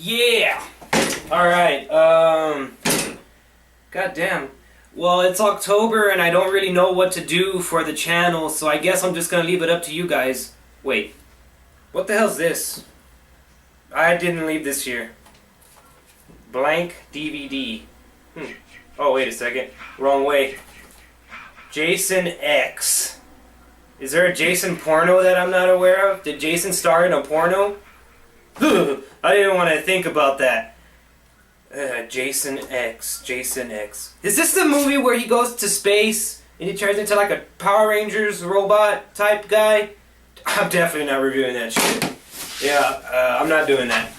Yeah! Alright, goddamn. Well, it's October and I don't really know what to do for the channel, so I guess I'm just gonna leave it up to you guys. Wait. What the hell's this? I didn't leave this here. Blank DVD. Oh, wait a second. Wrong way. Jason X. Is there a Jason porno that I'm not aware of? Did Jason star in a porno? I didn't want to think about that. Jason X. Jason X. Is this the movie where he goes to space and he turns into like a Power Rangers robot type guy? I'm definitely not reviewing that shit. Yeah, I'm not doing that.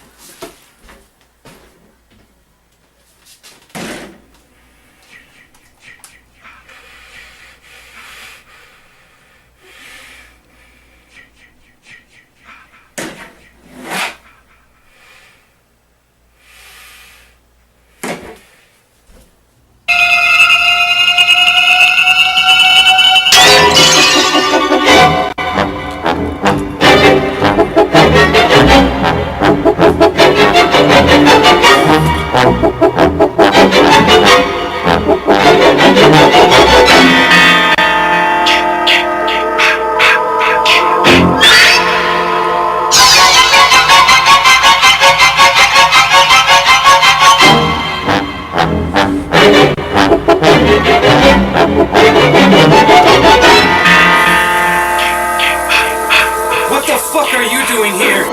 What the fuck are you doing here?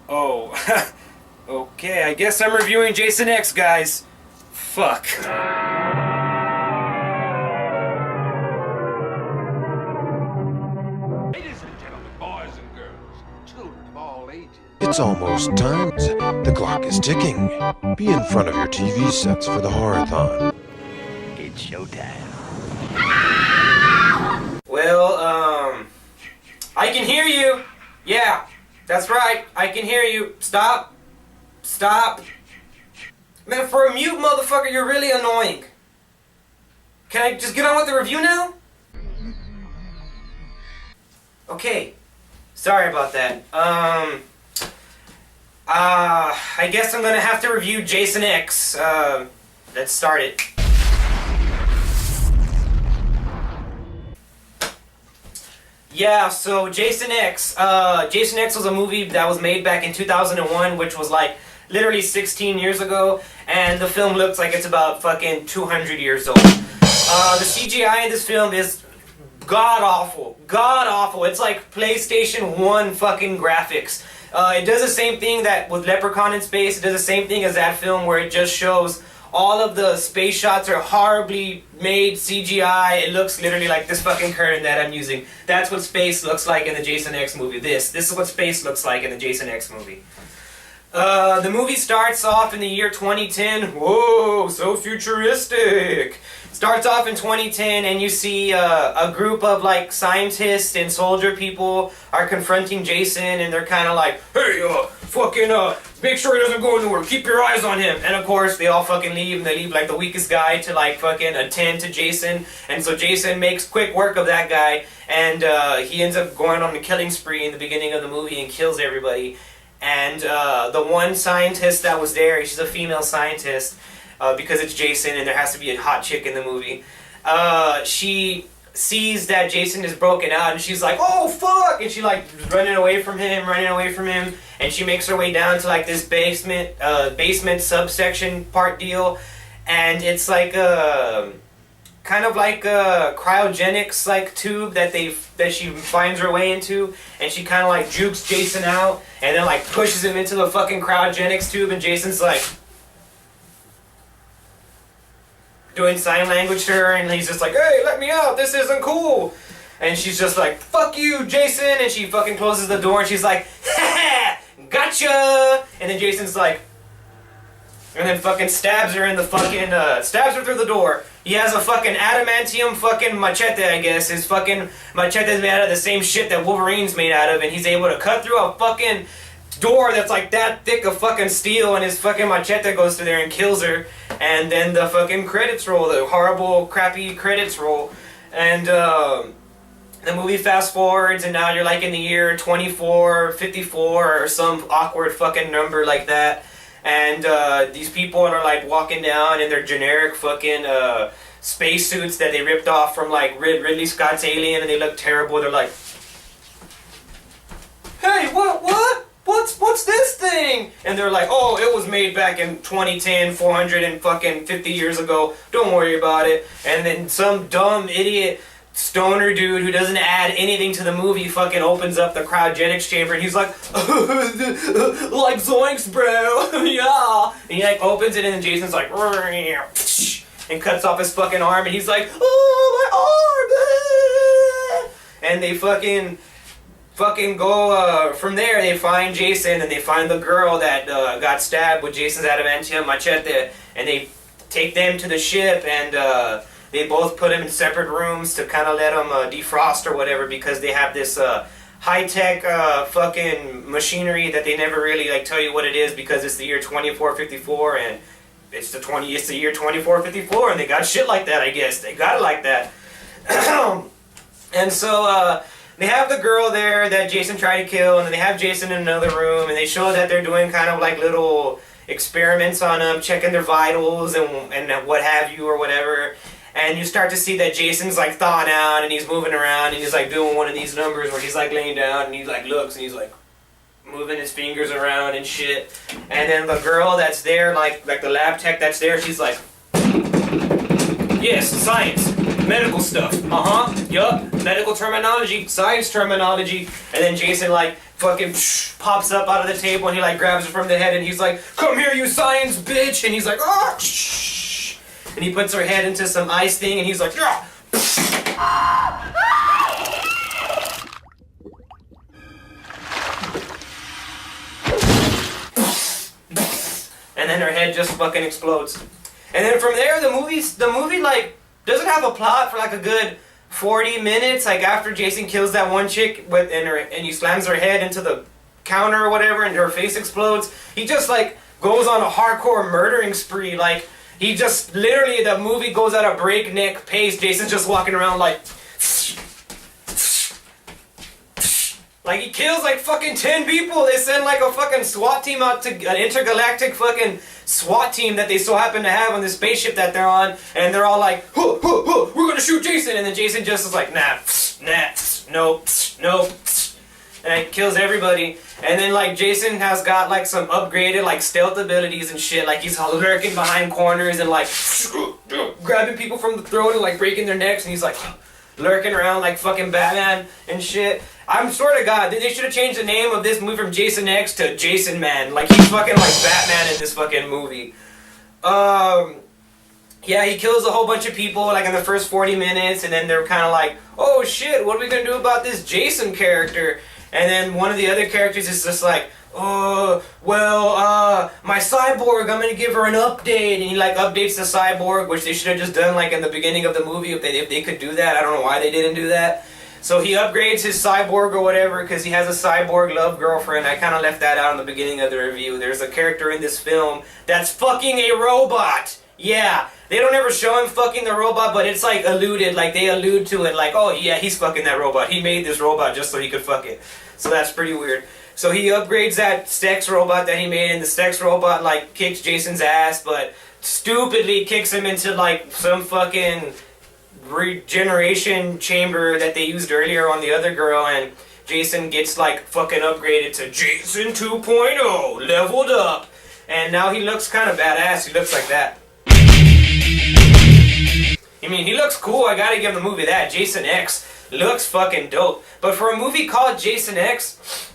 Oh, okay, I guess I'm reviewing Jason X, guys. Fuck. Ladies and gentlemen, boys and girls, children of all ages. It's almost time. The clock is ticking. Be in front of your TV sets for the horror-thon. It's showtime. Well, I can hear you. Yeah, that's right. I can hear you. Stop. Stop. Man, for a mute motherfucker, you're really annoying. Can I just get on with the review now? Okay. Sorry about that. I guess I'm gonna have to review Jason X. Let's start it. Yeah, so Jason X. Jason X was a movie that was made back in 2001, which was like literally 16 years ago, and the film looks like it's about fucking 200 years old. The CGI in this film is god-awful. God-awful. It's like PlayStation 1 fucking graphics. It does the same thing that with Leprechaun in Space. It does the same thing as that film where it just shows all of the space shots are horribly made CGI. It looks literally like this fucking curtain that I'm using. That's what space looks like in the Jason X movie. This is what space looks like in the Jason X movie. The movie starts off in the year 2010. Whoa, so futuristic. Starts off in 2010 and you see a group of like scientists and soldier people are confronting Jason and they're kind of like, hey, fucking make sure he doesn't go anywhere, keep your eyes on him. And of course they all fucking leave and they leave like the weakest guy to like fucking attend to Jason. And so Jason makes quick work of that guy and he ends up going on a killing spree in the beginning of the movie and kills everybody. And the one scientist that was there, she's a female scientist, because it's Jason and there has to be a hot chick in the movie. She sees that Jason is broken out and she's like, oh fuck! And she like running away from him, and she makes her way down to like this basement subsection part deal, and it's like kind of like a cryogenics like tube that she finds her way into, and she kind of like jukes Jason out and then like pushes him into the fucking cryogenics tube, and Jason's like doing sign language to her and he's just like, hey, let me out, this isn't cool. And she's just like, fuck you, Jason, and she fucking closes the door and she's like, ha, gotcha. And then Jason's like, and then fucking stabs her in the fucking, stabs her through the door. He has a fucking adamantium fucking machete, I guess. His fucking machete is made out of the same shit that Wolverine's made out of, and he's able to cut through a fucking door that's like that thick of fucking steel, and his fucking machete goes through there and kills her. And then the fucking credits roll, the horrible, crappy credits roll. And The movie fast forwards, and now you're like in the year 2454 or some awkward fucking number like that. And these people are like walking down in their generic fucking spacesuits that they ripped off from like Ridley Scott's Alien, and they look terrible. They're like, "Hey, what's this thing?" And they're like, "Oh, it was made back in 2010, 450 years ago. Don't worry about it." And then some dumb idiot stoner dude who doesn't add anything to the movie fucking opens up the cryogenics chamber, and he's like, like zoinks, bro. Yeah. And he like opens it, and then Jason's like, and cuts off his fucking arm, and he's like, oh, my arm. And they fucking go from there. They find Jason, and they find the girl that got stabbed with Jason's adamantium machete, and they take them to the ship, and they both put him in separate rooms to kind of let him defrost or whatever, because they have this high-tech fucking machinery that they never really like tell you what it is, because it's the year 2454, and it's the year 2454, and they got shit like that, I guess. They got it like that. And so they have the girl there that Jason tried to kill, and then they have Jason in another room, and they show that they're doing kind of like little experiments on them, checking their vitals and what have you or whatever. And you start to see that Jason's like thawing out, and he's moving around, and he's like doing one of these numbers where he's like laying down, and he like looks, and he's like moving his fingers around and shit. And then the girl that's there, like the lab tech that's there, she's like, yes, science, medical stuff, yup, medical terminology, science terminology. And then Jason like fucking pops up out of the table, and he like grabs her from the head, and he's like, come here, you science bitch. And he's like, ah, shh. And he puts her head into some ice thing, and he's like, yeah. And then her head just fucking explodes. And then from there, the movie like doesn't have a plot for like a good 40 minutes. Like after Jason kills that one chick and he slams her head into the counter or whatever, and her face explodes, he just like goes on a hardcore murdering spree. Like he just literally, the movie goes at a breakneck pace. Jason's just walking around like he kills like fucking 10 people. They send like a fucking SWAT team out to an intergalactic fucking SWAT team that they so happen to have on the spaceship that they're on, and they're all like, huh, huh, huh, we're gonna shoot Jason. And then Jason just is like, nah, nope, and it kills everybody. And then like Jason has got like some upgraded like stealth abilities and shit. Like he's lurking behind corners and like grabbing people from the throat and like breaking their necks, and he's like lurking around like fucking Batman and shit. I'm swear to God, they should have changed the name of this movie from Jason X to Jason Man. Like he's fucking like Batman in this fucking movie. Yeah, he kills a whole bunch of people like in the first 40 minutes, and then they're kind of like, oh shit, what are we gonna do about this Jason character? And then one of the other characters is just like, my cyborg, I'm gonna give her an update. And he like updates the cyborg, which they should have just done like in the beginning of the movie if they could do that. I don't know why they didn't do that. So he upgrades his cyborg or whatever because he has a cyborg love girlfriend. I kind of left that out in the beginning of the review. There's a character in this film that's fucking a robot. Yeah, they don't ever show him fucking the robot, but it's like alluded, like they allude to it, like, oh yeah, he's fucking that robot. He made this robot just so he could fuck it. So that's pretty weird. So he upgrades that sex robot that he made, and the sex robot like kicks Jason's ass, but stupidly kicks him into like some fucking regeneration chamber that they used earlier on the other girl, and Jason gets like fucking upgraded to Jason 2.0, leveled up, and now he looks kind of badass. He looks like that. I mean, he looks cool. I gotta give the movie that. Jason X looks fucking dope. But for a movie called Jason X,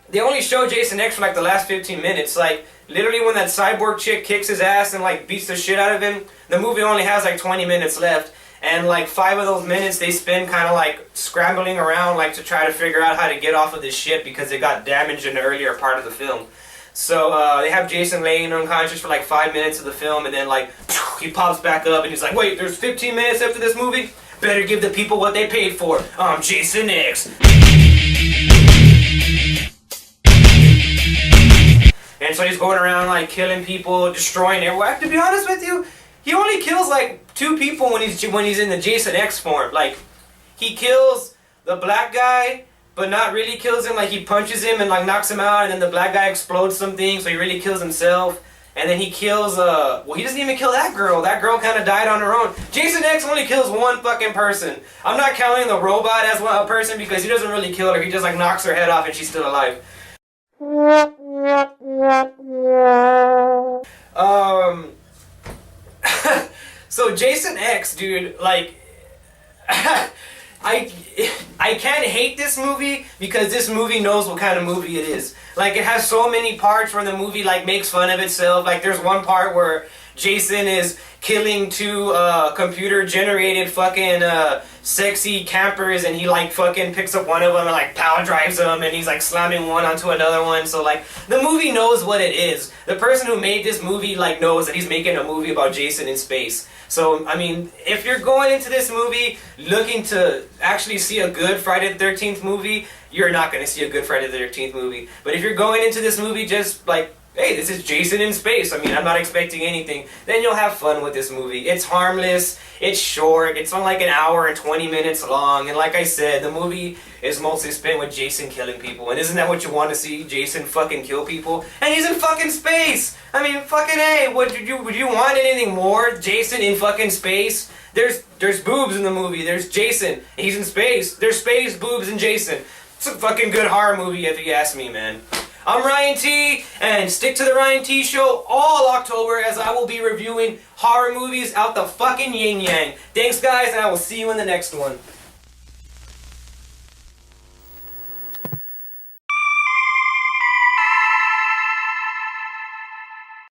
they only show Jason X for like the last 15 minutes. Like literally when that cyborg chick kicks his ass and like beats the shit out of him, the movie only has like 20 minutes left. And like 5 of those minutes they spend kind of like scrambling around like to try to figure out how to get off of this ship because it got damaged in the earlier part of the film. So they have Jason laying unconscious for like 5 minutes of the film, and then like he pops back up and he's like, wait, there's 15 minutes after this movie? Better give the people what they paid for. I'm Jason X. And so he's going around like killing people, destroying everywhere. To be honest with you, he only kills like 2 people when he's in the Jason X form. Like he kills the black guy, but not really kills him. Like he punches him and like knocks him out, and then the black guy explodes something, so he really kills himself. And then he kills, well, he doesn't even kill that girl. That girl kind of died on her own. Jason X only kills one fucking person. I'm not counting the robot as a person because he doesn't really kill her. He just like knocks her head off and she's still alive. So Jason X, dude, like, I can't hate this movie because this movie knows what kind of movie it is. Like, it has so many parts where the movie, like, makes fun of itself. Like, there's one part where Jason is killing two computer-generated fucking sexy campers, and he, like, fucking picks up one of them and, like, power drives them, and he's, like, slamming one onto another one. So, like, the movie knows what it is. The person who made this movie, like, knows that he's making a movie about Jason in space. So, I mean, if you're going into this movie looking to actually see a good Friday the 13th movie, you're not going to see a good Friday the 13th movie. But if you're going into this movie just like, hey, this is Jason in space, I mean, I'm not expecting anything, then you'll have fun with this movie. It's harmless, it's short, it's on like an hour and 20 minutes long, and like I said, the movie is mostly spent with Jason killing people. And isn't that what you want to see? Jason fucking kill people? And he's in fucking space! I mean, fucking A, would you want anything more? Jason in fucking space? There's boobs in the movie, there's Jason, he's in space, there's space, boobs, and Jason. It's a fucking good horror movie if you ask me, man. I'm Ryan.T, and stick to the Ryan.T Show all October as I will be reviewing horror movies out the fucking yin-yang. Thanks, guys, and I will see you in the next one.